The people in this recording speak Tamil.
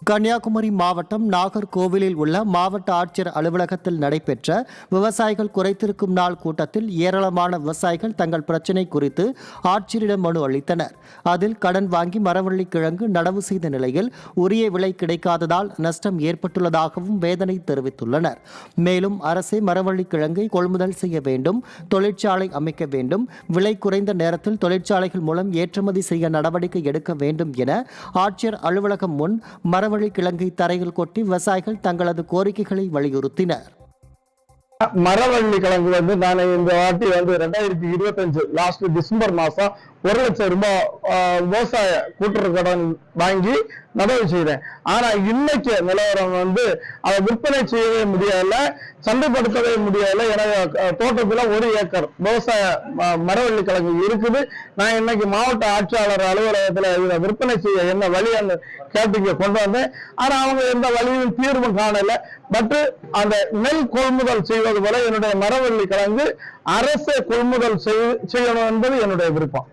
கன்னியாகுமரி மாவட்டம் நாகர்கோவிலில் உள்ள மாவட்ட ஆட்சியர் அலுவலகத்தில் நடைபெற்ற விவசாயிகள் குறைத்திருக்கும் நாள் கூட்டத்தில் ஏராளமான விவசாயிகள் தங்கள் பிரச்சினை குறித்து ஆட்சியரிடம் மனு அளித்தனர். அதில் கடன் வாங்கி மரவள்ளி கிழங்கு நடவு செய்த நிலையில் உரிய விலை கிடைக்காததால் நஷ்டம் ஏற்பட்டுள்ளதாகவும் வேதனை தெரிவித்துள்ளனர். மேலும் அரசே மரவள்ளி கிழங்கை கொள்முதல் செய்ய வேண்டும், தொழிற்சாலை அமைக்க வேண்டும், விலை குறைந்த நேரத்தில் தொழிற்சாலைகள் மூலம் ஏற்றுமதி செய்ய நடவடிக்கை எடுக்க வேண்டும் என ஆட்சியர் அலுவலகம் முன் மரவள்ளி கிழங்கை தரையில் கொட்டி விவசாயிகள் தங்களது கோரிக்கைகளை வலியுறுத்தினர். மரவள்ளி கிழங்கு நான் இந்த வாட்டி 2025 லாஸ்ட் டிசம்பர் மாசம் 1 லட்சம் ரூபாய் விவசாய கூட்டுறவு கடன் வாங்கி நடவு செய்தேன். ஆனா இன்னைக்கு நிலவரம் அதை விற்பனை செய்யவே முடியல, சந்தைப்படுத்தவே முடியல. எனக்கு தோட்டத்துல 1 ஏக்கர் விவசாய மரவள்ளி கிழங்கு இருக்குது. நான் இன்னைக்கு மாவட்ட ஆட்சியாளர் அலுவலகத்துல இதை விற்பனை செய்ய என்ன வழி அந்த கேட்டுக்கு கொண்டு வந்தேன். ஆனா அவங்க எந்த வழியும் தீர்வும் காணல. பட் அந்த நெல் கொள்முதல் செய்வது போல என்னுடைய மரவள்ளி கிழங்கு அரசு கொள்முதல் செய்யணும் என்பது என்னுடைய விருப்பம்.